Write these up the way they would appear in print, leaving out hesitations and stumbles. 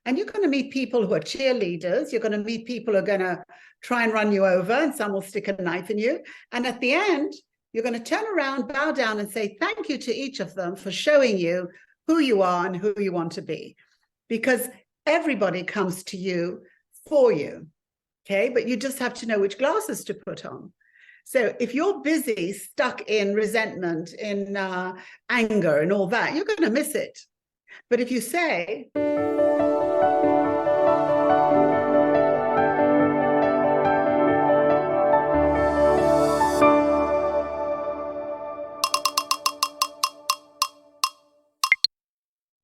And you're going to meet people who are cheerleaders. You're going to meet people who are going to try and run you over, and some will stick a knife in you. And at the end, you're going to turn around, bow down, and say thank you to each of them for showing you who you are and who you want to be. Because everybody comes to you for you, okay? But you just have to know which glasses to put on. So if you're busy, stuck in resentment, in anger and all that, you're going to miss it. But if you say,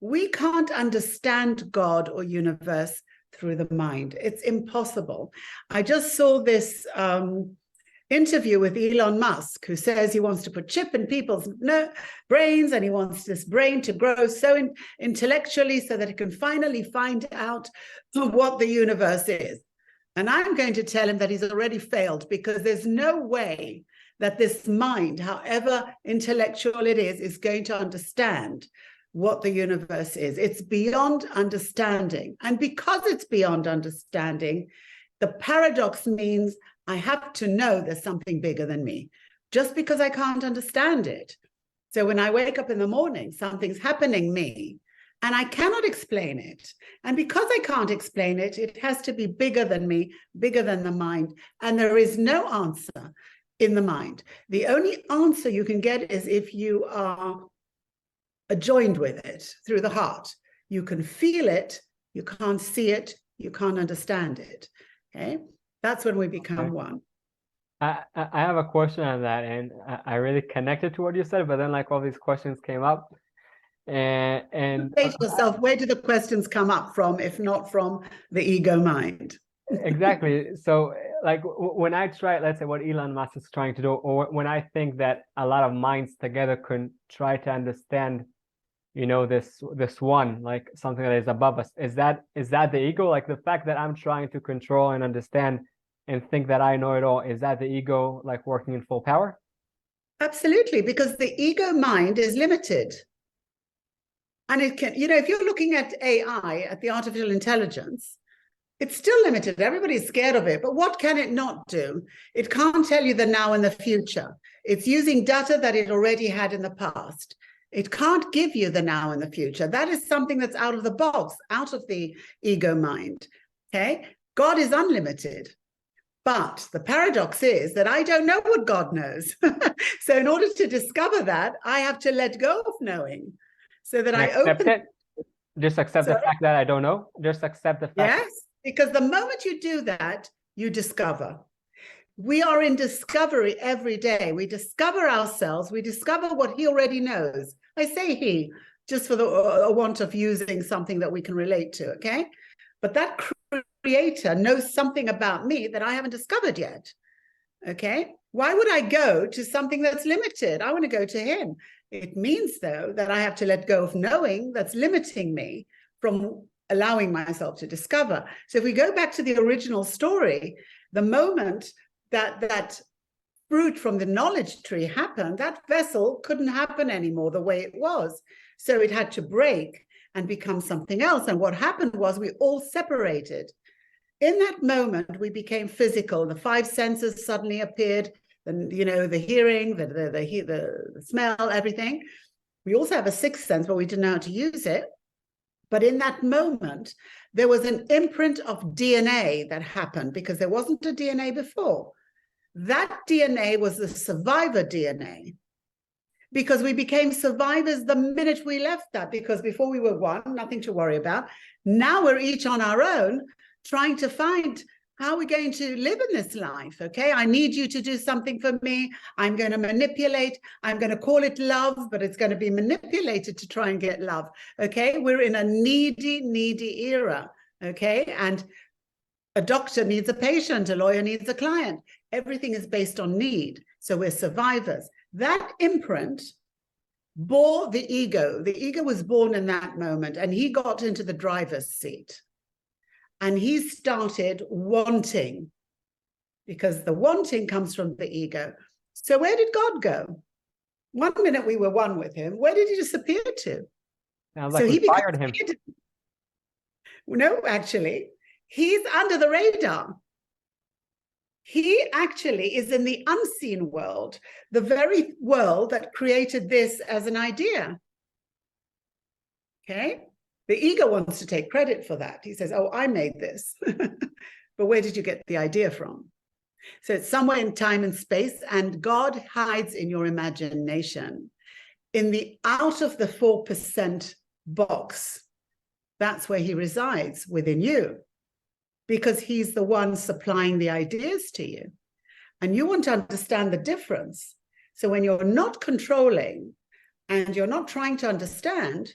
we can't understand God or universe through the mind. It's impossible. I just saw this interview with Elon Musk, who says he wants to put chip in people's brains, and he wants this brain to grow so intellectually so that it can finally find out what the universe is. And I'm going to tell him that he's already failed, because there's no way that this mind, however intellectual it is going to understand what the universe is. It's beyond understanding. And because it's beyond understanding, the paradox means I have to know there's something bigger than me, just because I can't understand it. So when I wake up in the morning, something's happening me, and I cannot explain it. And because I can't explain it, it has to be bigger than me, bigger than the mind. And there is no answer in the mind. The only answer you can get is if you are joined with it through the heart. You can feel it, you can't see it, you can't understand it. Okay, that's when we become one. I have a question on that, and I really connected to what you said, but then like all these questions came up, and say to yourself, where do the questions come up from, if not from the ego mind? Exactly. So like when I try, let's say what Elon Musk is trying to do, or when I think that a lot of minds together can try to understand, you know, this one, like something that is above us, is that the ego? Like the fact that I'm trying to control and understand and think that I know it all, is that the ego like working in full power? Absolutely, because the ego mind is limited. And it can, you know, if you're looking at AI, at the artificial intelligence, it's still limited. Everybody's scared of it. But what can it not do? It can't tell you the now and the future. It's using data that it already had in the past. It can't give you the now and the future. That is something that's out of the box, out of the ego mind. Okay? God is unlimited. But the paradox is that I don't know what God knows. So in order to discover that, I have to let go of knowing, so that I open it. Just accept the fact that I don't know. Just accept the fact. Yes, because the moment you do that, you discover. We are in discovery every day. We discover ourselves. We discover what he already knows. I say he, just for the want of using something that we can relate to, okay? But that creator knows something about me that I haven't discovered yet, okay? Why would I go to something that's limited? I want to go to him. It means, though, that I have to let go of knowing that's limiting me from allowing myself to discover. So if we go back to the original story, the moment that fruit from the knowledge tree happened, that vessel couldn't happen anymore the way it was. So it had to break and become something else. And what happened was we all separated. In that moment, we became physical. The five senses suddenly appeared, and you know, the hearing, the smell, everything. We also have a sixth sense, but we didn't know how to use it. But in that moment, there was an imprint of DNA that happened, because there wasn't a DNA before. That DNA was the survivor DNA, because we became survivors the minute we left that, because before we were one, nothing to worry about. Now we're each on our own, trying to find how we're going to live in this life, okay? I need you to do something for me. I'm going to manipulate. I'm going to call it love, but it's going to be manipulated to try and get love, okay? We're in a needy era, okay? And a doctor needs a patient, a lawyer needs a client. Everything is based on need. So we're survivors. That imprint bore the ego. The ego was born in that moment, and he got into the driver's seat. And he started wanting, because the wanting comes from the ego. So where did God go? 1 minute we were one with him. Where did he disappear to? Sounds like we fired him. No, actually, he's under the radar. He actually is in the unseen world, the very world that created this as an idea. Okay? The ego wants to take credit for that. He says, oh, I made this. But where did you get the idea from? So it's somewhere in time and space, and God hides in your imagination. In the out of the 4% box, that's where he resides within you, because he's the one supplying the ideas to you. And you want to understand the difference. So when you're not controlling and you're not trying to understand,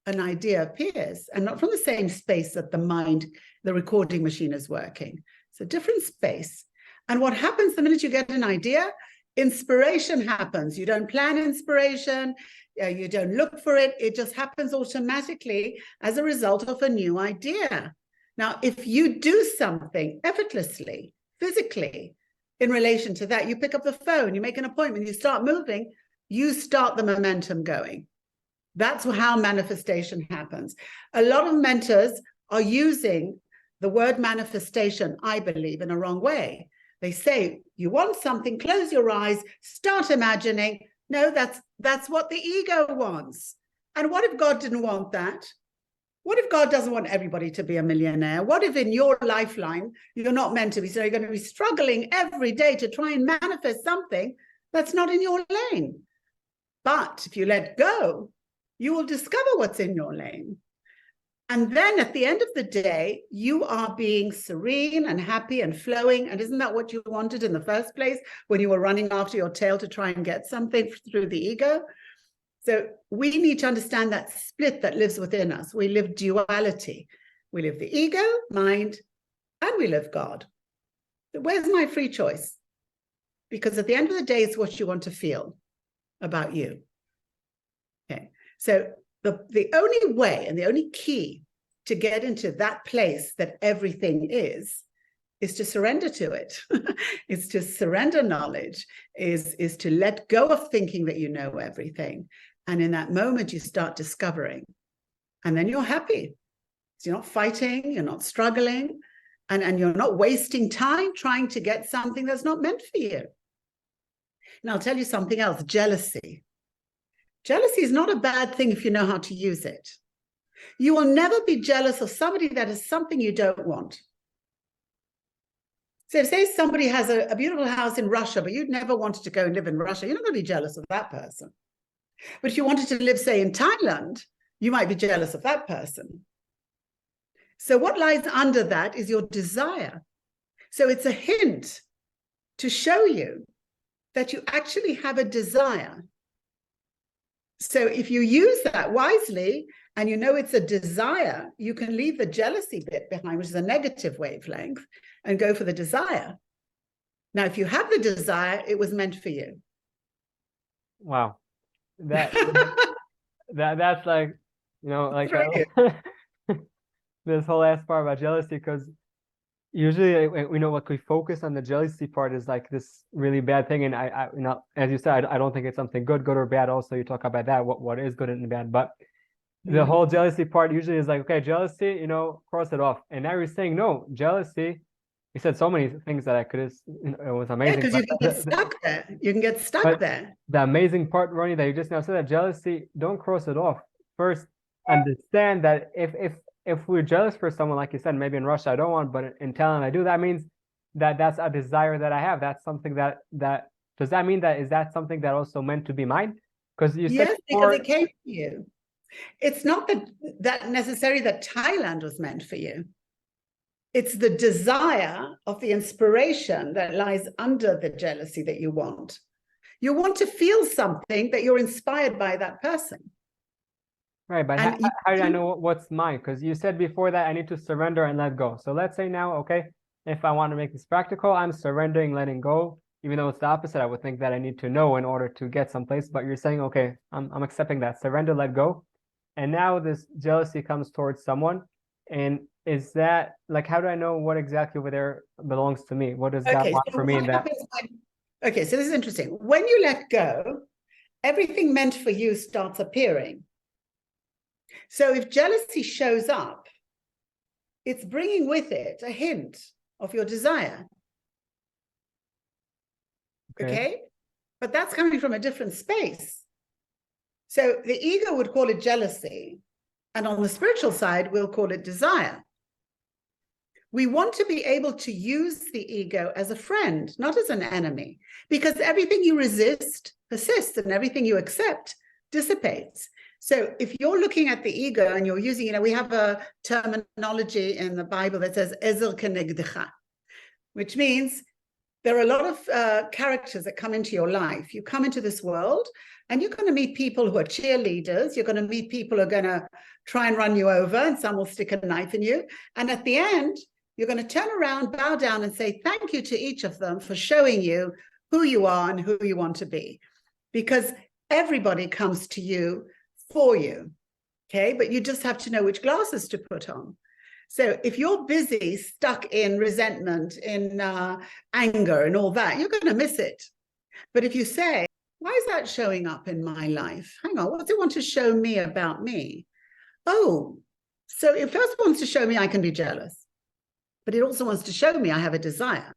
an idea appears, and not from the same space that the mind, the recording machine is working. It's a different space. And what happens the minute you get an idea? Inspiration happens. You don't plan inspiration. You don't look for it. It just happens automatically as a result of a new idea. Now, if you do something effortlessly, physically, in relation to that, you pick up the phone, you make an appointment, you start moving, you start the momentum going. That's how manifestation happens. A lot of mentors are using the word manifestation, I believe, in a wrong way. They say, you want something, close your eyes, start imagining. No, that's what the ego wants. And what if God didn't want that? What if God doesn't want everybody to be a millionaire? What if in your lifeline, you're not meant to be? So you're going to be struggling every day to try and manifest something that's not in your lane. But if you let go, you will discover what's in your lane. And then at the end of the day, you are being serene and happy and flowing. And isn't that what you wanted in the first place when you were running after your tail to try and get something through the ego? So we need to understand that split that lives within us. We live duality. We live the ego, mind, and we live God. So where's my free choice? Because at the end of the day, it's what you want to feel about you. Okay. So the only way and the only key to get into that place that everything is to surrender to it. It's to surrender knowledge, is to let go of thinking that you know everything. And in that moment, you start discovering. And then you're happy. So you're not fighting, you're not struggling, and you're not wasting time trying to get something that's not meant for you. And I'll tell you something else, jealousy. Jealousy is not a bad thing if you know how to use it. You will never be jealous of somebody that has something you don't want. So say somebody has a beautiful house in Russia, but you'd never wanted to go and live in Russia. You're not going to be jealous of that person. But if you wanted to live, say, in Thailand, you might be jealous of that person. So what lies under that is your desire. So it's a hint to show you that you actually have a desire. So if you use that wisely and you know it's a desire, you can leave the jealousy bit behind, which is a negative wavelength, and go for the desire. Now, if you have the desire, it was meant for you. Wow. That's like, you know, like this whole last part about jealousy, because usually we know what we focus on the jealousy part is like this really bad thing. And I you know, as you said, I don't think it's something good or bad. Also, you talk about that, what is good and bad, but the whole jealousy part usually is like, okay, jealousy, you know, cross it off. And now you're saying, no, jealousy, you said so many things that I could have, you know, it was amazing. Because you can get stuck there. You can get stuck there. The amazing part, Ronny, that you just now said, that jealousy, don't cross it off. First, understand that if we're jealous for someone, like you said, maybe in Russia I don't want, but in Thailand I do, that means that that's a desire that I have. That's something that does that mean that is that something that also meant to be mine? Because you said because it came to you. It's not that necessarily that Thailand was meant for you. It's the desire of the inspiration that lies under the jealousy that you want. You want to feel something that you're inspired by that person. Right, but how do I know what's mine? Because you said before that I need to surrender and let go. So let's say now, okay, if I want to make this practical, I'm surrendering, letting go, even though it's the opposite. I would think that I need to know in order to get someplace, but you're saying, okay, I'm accepting that, surrender, let go. And now this jealousy comes towards someone. And is that, like, how do I know what exactly over there belongs to me? What does that want for me in that? Okay, so this is interesting. When you let go, everything meant for you starts appearing. So if jealousy shows up, it's bringing with it a hint of your desire. Okay? But that's coming from a different space. So the ego would call it jealousy. And on the spiritual side, we'll call it desire. We want to be able to use the ego as a friend, not as an enemy, because everything you resist persists and everything you accept dissipates. So if you're looking at the ego and you're using, we have a terminology in the Bible that says ezer kenegdecha, which means there are a lot of characters that come into your life. You come into this world and you're going to meet people who are cheerleaders. You're going to meet people who are going to try and run you over, and some will stick a knife in you. And at the end, you're going to turn around, bow down, and say thank you to each of them for showing you who you are and who you want to be. Because everybody comes to you for you, okay? But you just have to know which glasses to put on. So if you're busy, stuck in resentment, in anger and all that, you're going to miss it. But if you say, why is that showing up in my life? Hang on, what does it want to show me about me? Oh, so it first wants to show me I can be jealous, but it also wants to show me I have a desire.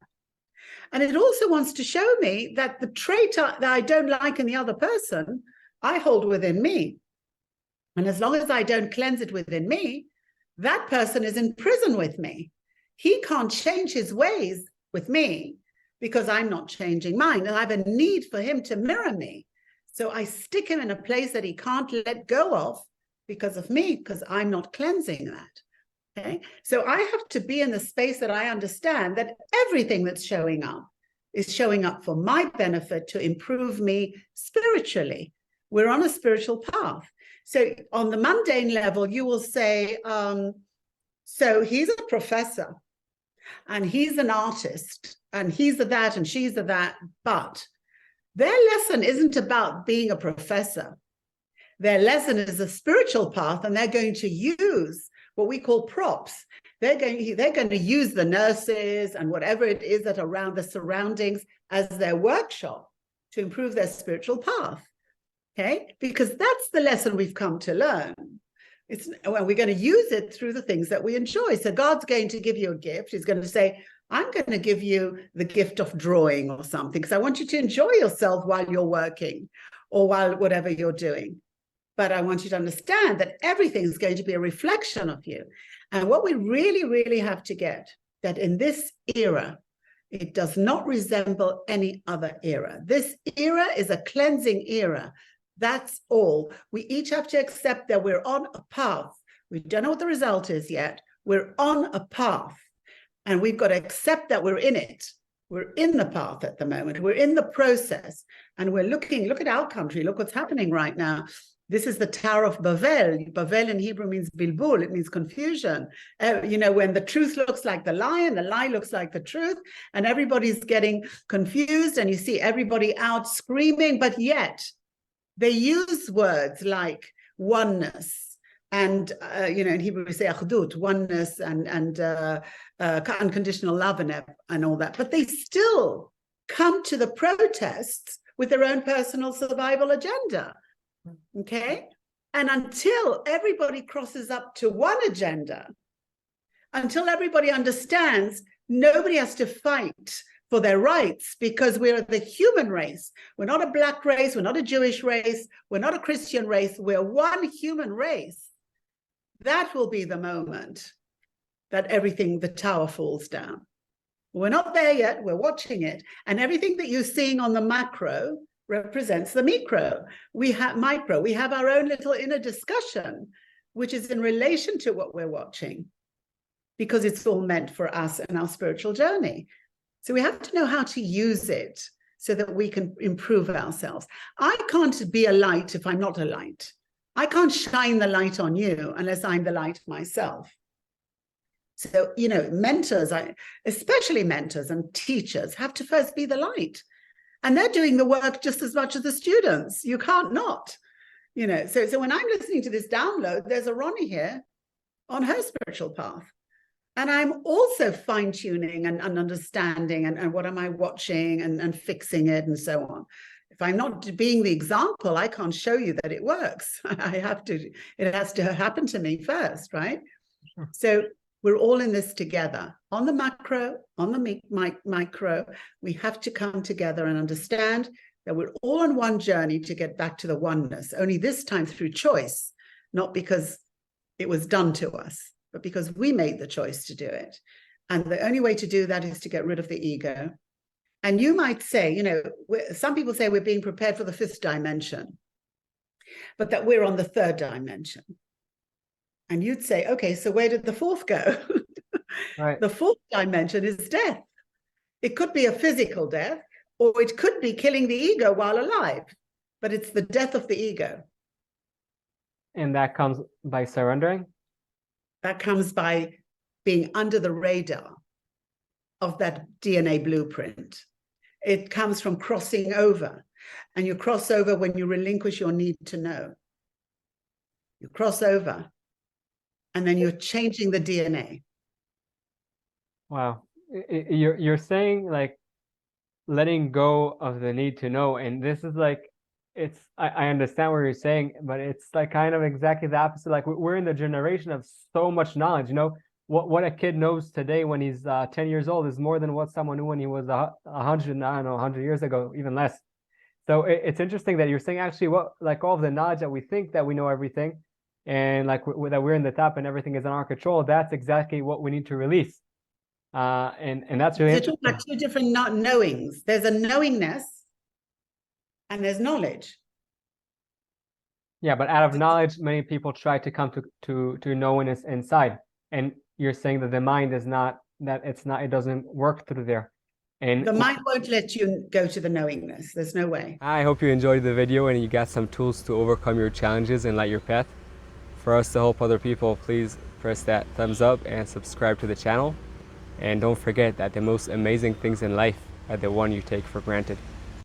And it also wants to show me that the trait that I don't like in the other person, I hold within me. And as long as I don't cleanse it within me, that person is in prison with me. He can't change his ways with me because I'm not changing mine. And I have a need for him to mirror me. So I stick him in a place that he can't let go of because of me, because I'm not cleansing that. Okay, so I have to be in the space that I understand that everything that's showing up is showing up for my benefit to improve me spiritually. We're on a spiritual path. So on the mundane level, you will say, so he's a professor and he's an artist and he's a that and she's a that, but their lesson isn't about being a professor. Their lesson is a spiritual path, and they're going to use what we call props. They're going to use the nurses and whatever it is that around the surroundings as their workshop to improve their spiritual path. Okay, because that's the lesson we've come to learn. We're going to use it through the things that we enjoy. So God's going to give you a gift. He's going to say, I'm going to give you the gift of drawing or something, because I want you to enjoy yourself while you're working or while whatever you're doing. But I want you to understand that everything is going to be a reflection of you. And what we really, really have to get, that in this era, it does not resemble any other era. This era is a cleansing era. That's all. We each have to accept that we're on a path. We don't know what the result is yet. We're on a path. And we've got to accept that we're in it. We're in the path at the moment. We're in the process. And we're looking, look at our country. Look what's happening right now. This is the Tower of Babel. Babel in Hebrew means bilbul. It means confusion. When the truth looks like the lie and the lie looks like the truth, and everybody's getting confused, and you see everybody out screaming, but yet they use words like oneness and, in Hebrew we say achdut, oneness and unconditional love and all that. But they still come to the protests with their own personal survival agenda. Okay, and until everybody crosses up to one agenda, until everybody understands nobody has to fight for their rights, because we're the human race. We're not a black race, we're not a Jewish race, we're not a Christian race, we're one human race. That will be the moment that the tower falls down. We're not there yet, we're watching it, and everything that you're seeing on the macro represents the micro. We have our own little inner discussion, which is in relation to what we're watching, because it's all meant for us and our spiritual journey. So we have to know how to use it so that we can improve ourselves. I can't be a light if I'm not a light. I can't shine the light on you unless I'm the light myself. So, mentors, especially mentors and teachers, have to first be the light. And they're doing the work just as much as the students. You can't not, So when I'm listening to this download, there's a Ronny here on her spiritual path. And I'm also fine-tuning and understanding and what am I watching and fixing it and so on. If I'm not being the example, I can't show you that it works. It has to happen to me first, right? Sure. So We're all in this together. On the macro, on the micro, we have to come together and understand that we're all on one journey to get back to the oneness, only this time through choice, not because it was done to us, but because we made the choice to do it. And the only way to do that is to get rid of the ego. And you might say, you know, some people say we're being prepared for the 5th dimension, but that we're on the 3rd dimension. And you'd say, okay, so where did the 4th go? Right. The 4th dimension is death. It could be a physical death, or it could be killing the ego while alive, but it's the death of the ego. And that comes by surrendering? That comes by being under the radar of that DNA blueprint. It comes from crossing over, and you cross over when you relinquish your need to know. You cross over, and then you're changing the DNA. Wow. You're saying like letting go of the need to know, and this is like, it's I understand what you're saying, but it's like kind of exactly the opposite. Like we're in the generation of so much knowledge, you know. What a kid knows today when he's 10 years old is more than what someone knew when he was 100, I don't know, 100 years ago, even less. So it's interesting that you're saying actually what, like all of the knowledge that we think that we know everything, and like that we're in the top and everything is in our control, that's exactly what we need to release. And that's really interesting. You're talking about 2 different not knowings. There's a knowingness and there's knowledge. Yeah, but out of knowledge, many people try to come to knowingness inside. And you're saying that the mind is not, that it's not, it doesn't work through there. And the mind won't let you go to the knowingness. There's no way. I hope you enjoyed the video and you got some tools to overcome your challenges and light your path. For us to help other people, please press that thumbs up and subscribe to the channel. And don't forget that the most amazing things in life are the one you take for granted.